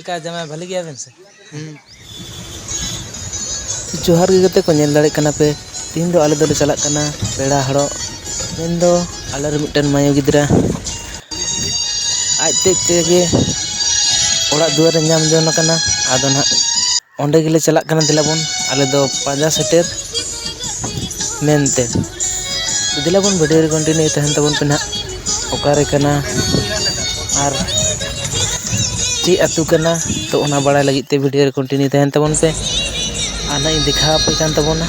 चलका जमा भले गया बेन से जोहार गे गते को नेल दाड़े कना पे तीन दो आले दोले चलाक कना पेड़ा हड़ो मेन दो आले रे मिटन मायो गिद्रा आज तेगे ओड़ा दुआर रे नाम जोन कना आदो ना ओंडे गिले चलाक कना दिलाबन आले दो पांजा सेटेर मेनते दिलाबन वीडियो रे कंटिन्यू तहन तबन पे ना ओकारे कना आर ची अतु कना तो ओना बड़ा लगी ते वीडियो रे कंटिन्यू तहन तबन पे आना इन दिखा पे कान तबना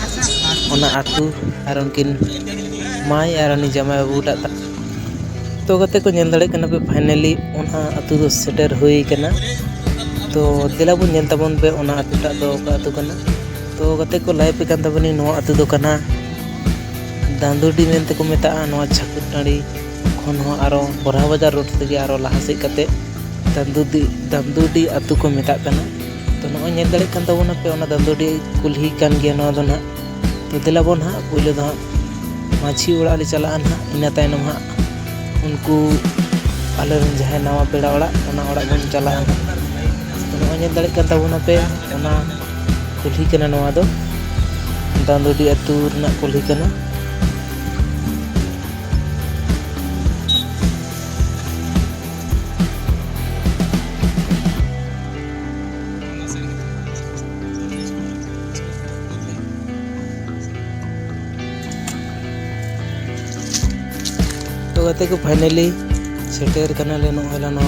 ओना अतु आर उनकिन माई आर उनी जमाई बाबू टा तो गते को नेल दाड़े कना पे फाइनली ओना अतु दो सेटेर हुई कना तो दिलाबन नेल तबन पे ओना अतु टा दो का अतु कना तो गते को लाइव पे कान तबनी नोआ अतु दो कना दांदुडी मेनते को मेता नोआ छाकुर टाड़ी खन हो आरो बरहा बाजार रोड तेगे आरो लाहा से कते दांदुडी अतु को मेता कना तो नोआ नेल दाड़े कान तबना पे ओना दांदुडी कुल्ही कान गिया नोआ दो ना तो दिलाबन हा पहिले दो माझी ओड़ा ले चला ना इना तायनम हा उनको आले रन जहां नवा पेड़ा ओड़ा ओना ओड़ा बन चला तो नोआ नेल दाड़े कान तबना पे ओना कुल्ही कना नोआ दो दांदुडी अतु रना कुल्ही कना तो गते को फाइनली सेटेर कना ले नो हला नो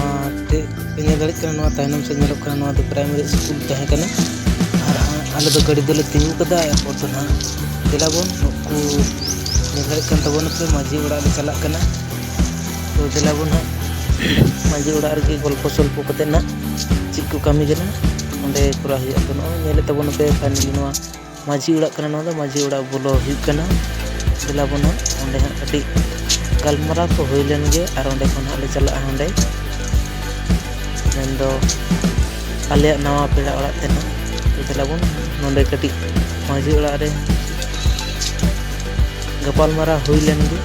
ते पिने दड़े कना नो तायनम से नेलो कना नो प्राइमरी स्कूल तहे कना और आले दो गाड़ी दोले तिंगु कदा एयरपोर्ट ना दिलाबन को नेल कन तबन पे माझी ओड़ा ले चला कना तो दिलाबन हा माझी ओड़ा रे गल्प सल्प कते ना चिक को कमी कना ओंडे पूरा हिया तो नो नेले तबन पे फाइनली नो माझी ओड़ा कना नो दो माझी ओड़ा बोलो हिय कना दिलाबन ओंडे हा कटी गलमरा को हुईलेन गे और ओंडे खन ले चला ओंडे मेन दो आले नवा पेड़ा ओड़ा तेना तो दिलाबन नोंडे कटी माझी ओड़ा रे गपालमारा हुईलेन गे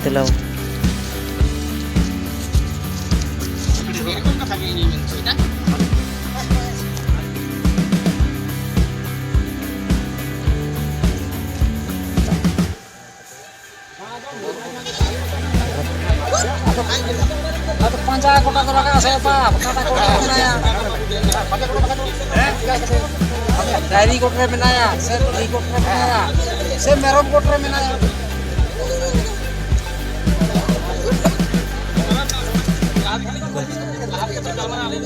दिलाबन atau panca kota kota saya pak kota kota menaya dari kota menaya saya di kota menaya saya meron kota menaya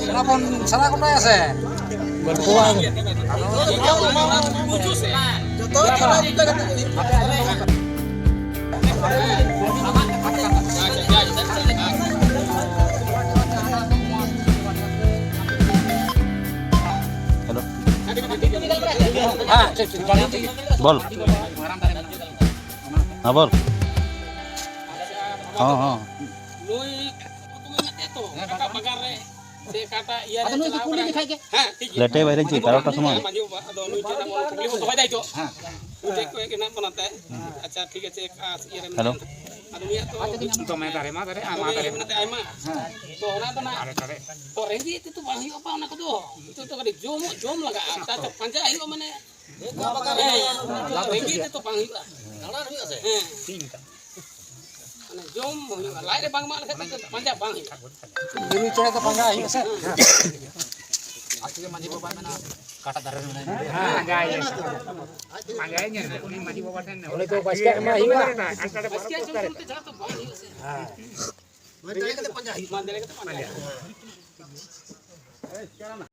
kenapa salah kota ya saya berkuang बोल हाँ बोल हाँ हाँ लेटे बाहर ची कारोटा समय हेलो तो मैं तारे मा तारे नते आइमा तो ओना तो ना तो रेंजी तो बांग हियो पा ओना को तो कदि जोम लगा ता तो पंजा हियो माने रेंजी तो बांग हियो नाना हियो से ठीक माने जोम हियो लाइ रे बांग मा लगा पंजा बांग हियो बिरु चोड़े तो पंजा हियो से आके माजी बाबा मेना काटा दारे मेना हां गाय मांगाइnya उनी माजी बाबा ने ओले तो बास्केट मा हियो अंकड़े बास्केट चलते जा तो बांग हियो से हां mandele kete panjang eh sekarang nah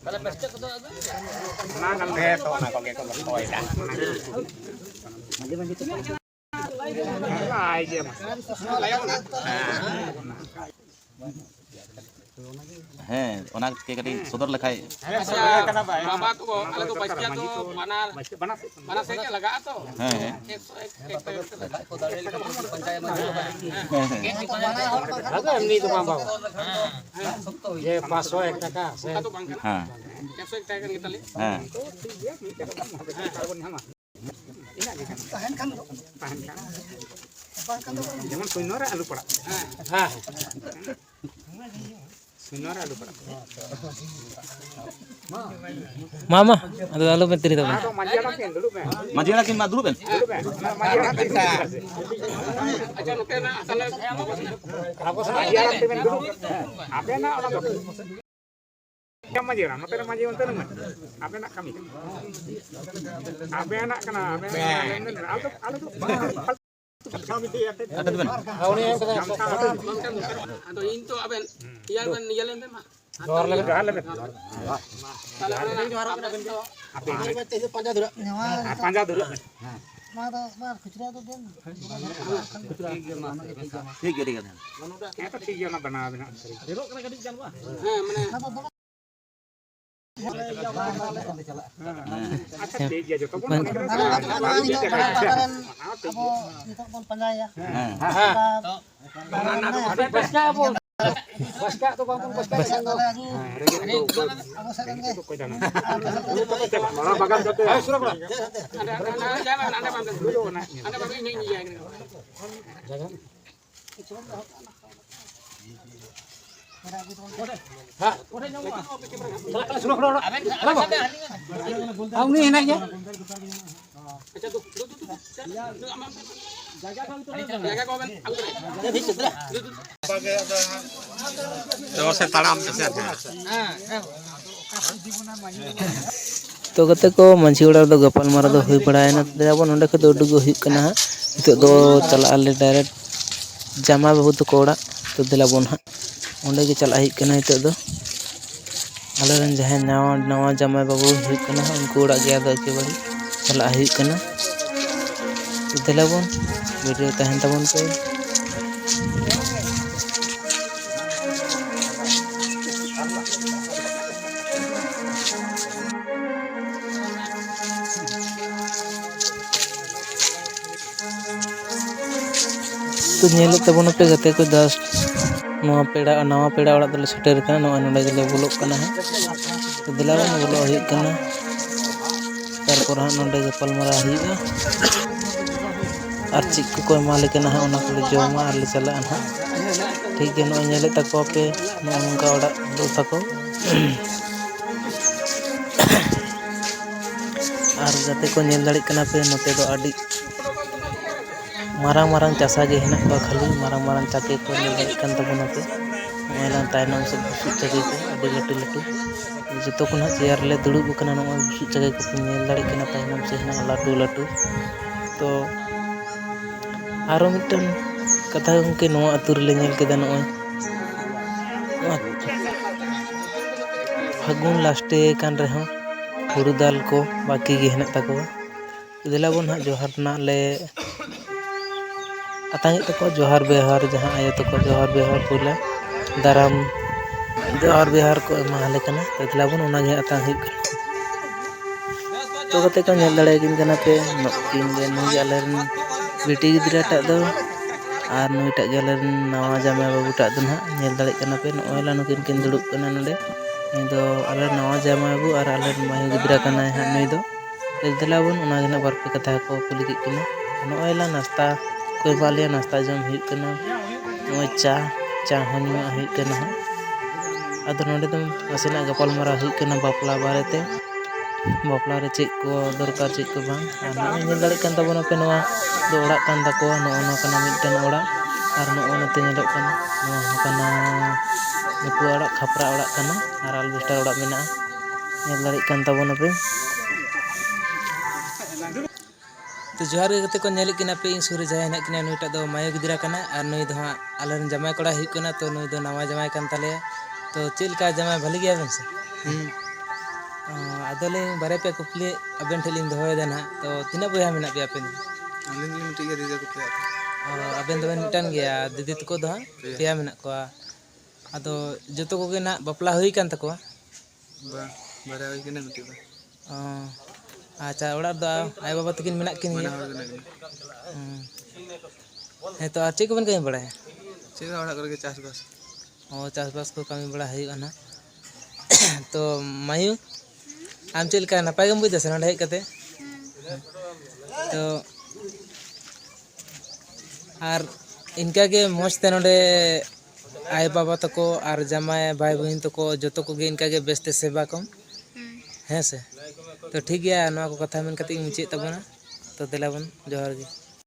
kalau pesta itu ada nah kan beto nah kok gitu bertoy dah mandi itu ai dia mas layang nah ᱦᱮᱸ ᱚᱱᱟ ke kadi sodor lekai बाबा तो अलग तो बच्चा तो बना से क्या लगा तो ᱦᱮᱸ एमनी तो बाबा ये 501 টাকা तो बांग ᱦᱮᱸ 101 টাকা kita lihat ᱦᱮᱸ जेमन सुनोरे आलू पड़ा हां सुनोरे आलू पड़ा मामा अदो आलो में तेरी तबन maji lagi mak dulu ben अच्छा नुके ना असल apa sih apa ना orang क्या मजी रहा नोते मजी उनते ना apa nak kami apa nak kena apa ada ben atau into aben iya ben iya lembe mah dor lebe dor lebe panja dulu ठीक है itu tiga na bana bana अच्छा ठीक है जो तो Baska to bang baska mana bagan jatuh ayo suruh pulang anda jangan anda bang dulu anda bang ini jangan ha suruh keluar ang ni enak ya अच्छा तो jaga kau kan तो से ताड़ाम से तो कते को मंझी ओड़ा दो गपाल मारा दो हुई पड़ायना देबो नोंडे को उडुगो हुई कना नितो दो चला आले डायरेक्ट जामा बाबू तो कोड़ा तो दिलाबोन हा ओंडे के चला हुई कना नितो दो आले रन जहां नवा जामा बाबू हुई कना उनको ओड़ा गया दो के बारी चला हुई कना तो दिलाबोन वीडियो तहन तबन पे तो नेले तबन पे गते को 10 नवा पेड़ा ओड़ा दले सेटर कना नवा नोडे गले बोलोक कना है तो दिलाबोन बोलो हुई कना तारपर हा नोडे गपाल मारा हुईआ और चिक को माले कना है ओना को जोमा और ले चला ना ठीक है नो नेले तको पे नोंका ओड़ा दो तको और जाते को नेल दाड़ी कना पे नोते दो अडी मारांग मारांग चासा गे हेना को खाली मारांग मारांग चाके को नेल दाड़ी कन तबना पे ओला तायनम से बुसु चाके को अडी लटू लटू जतो को ना चेयर ले दुड़ुब कना नो बुसु चाके को नेल दाड़ी कना तायनम से हेना लटू लटू तो आरो मिटन कथा गंके नवा अतुर ले नेल केदा नोय फागुन लास्टे कान रहो हुड़ू दाल को बाकी गे हेना तको दिलाबोन हा जोहार ना ले अतांगे तको जोहार बेहार जहां आयो तको जोहार बेहार पुला दाराम जोहार बेहार को माले कना दिलाबोन ओना गे अतांग हिक तो कते को नेल दाड़े किन कना पे नकिन गे नुगे आलेन बेटी गिदरा टा दो और नुईटा गे आलेन नवा जामा बाबू टा दो ना नेल दाड़े कना पे नोयला नुकिन किन दुड़ुब कना नडे नुई दो आले नवा जामा बाबू और आले मायू गिदरा कना हा नुई दो दिलाबोन ओना गे ना बारपे कथा को कुली के किना नोयला नाश्ता कोई बालिया नाश्ता जम हुई कना नोय चा हन्यू हुई कना अदो नोडे दम आसेना गपाल मारा हुई कना बापला बारेते बापला रे चेक को दरकार चेक को बांग और नोय नेल दाड़े कन तबना पे नवा दो ओड़ा कान तको नोनो कना मिटन ओड़ा और नोनो ते नेलोक कना नोनो कना नुकु ओड़ा खपरा ओड़ा कना और अलबेस्टर ओड़ा मेना नेल दाड़े कन तबना पे तो जोहार गते को नेल किना पे इन सुरे जाय हेना किना नुईटा दो मायो गिदरा कना और नुई दो हा आलेन जमाय कोड़ा हुई कना तो नुई दो नवा जमाय कान ताले तो चेलका जमाय भले गया बन से आदले बारे पे कुपली अबेन ठेलिंग दोहोय देना तो तिना बया मेना पे अपेन आलिन मिट्टी के दीदी को पे अबेन दो मिटन गया दीदी तको दो पेया मेना को ᱟᱫᱚ ᱡᱚᱛᱚ ᱠᱚᱜᱮ ᱱᱟᱜ ᱵᱟᱯᱞᱟ ᱦᱩᱭ ᱠᱟᱱ ᱛᱟᱠᱚᱣᱟ? ᱵᱟᱨᱭᱟ ᱦᱩᱭ ᱠᱟᱱᱟ ᱢᱤᱫᱴᱤᱡ ᱫᱚ ᱚ ᱟᱪᱪᱷᱟ, ᱚᱲᱟᱜ ᱨᱮᱫᱚ ᱟᱭᱳ ᱵᱟᱵᱟ ᱛᱟᱹᱠᱤᱱ ᱢᱮᱱᱟᱜ ᱠᱤᱱ ᱜᱮᱭᱟ? ᱦᱮᱸ ᱛᱚ, ᱟᱨ ᱪᱮᱫ ᱠᱚᱵᱮᱱ ᱠᱟᱹᱢᱤ ᱵᱟᱲᱟᱭᱟ? ᱪᱮᱫ ᱦᱚᱸ ᱚᱲᱟᱜ ᱠᱚᱨᱮ ᱜᱮ ᱪᱟᱥᱵᱟᱥ᱾ ᱚ ᱪᱟᱥᱵᱟᱥ ᱠᱚ ᱠᱟᱹᱢᱤ ᱵᱟᱲᱟ ᱦᱩᱭᱩᱜᱼᱟ ᱱᱟᱜ᱾ ᱛᱚ ᱢᱟᱭᱩ ᱟᱢ ᱪᱮᱫ ᱞᱮᱠᱟ ᱱᱟᱯᱟᱭ ᱜᱮᱢ ᱵᱩᱡᱽ ᱫᱟ ᱥᱮ ᱱᱚᱸᱰᱮ ᱦᱮᱡ ᱠᱟᱛᱮ? ᱛᱚ ᱟᱨ ᱤᱱᱠᱟᱹᱜᱮ ᱢᱚᱡᱽ ᱛᱮ ᱱᱚᱸᱰᱮ ᱟᱭᱳ ᱵᱟᱵᱟ ᱛᱟᱠᱚ ᱟᱨ ᱡᱟᱢᱟᱭ ᱵᱷᱟᱭ ᱵᱩᱦᱤᱱ ᱛᱟᱠᱚ ᱡᱚᱛᱚ ᱠᱚᱜᱮ ᱤᱱᱠᱟᱹᱜᱮ ᱵᱮᱥᱛᱮ ᱥᱮᱵᱟ ᱠᱚᱢ, ᱦᱮᱸ ᱥᱮ? ᱛᱚ ᱴᱷᱤᱠ ᱜᱮᱭᱟ, ᱱᱚᱣᱟ ᱠᱚ ᱠᱟᱛᱷᱟ ᱢᱮᱱ ᱠᱟᱛᱮ ᱤᱧ ᱢᱩᱪᱟᱹᱫ ᱛᱟᱵᱚᱱᱟ᱾ ᱛᱚ ᱫᱮᱞᱟᱵᱚᱱ ᱡᱚᱦᱟᱨ ᱜᱮ᱾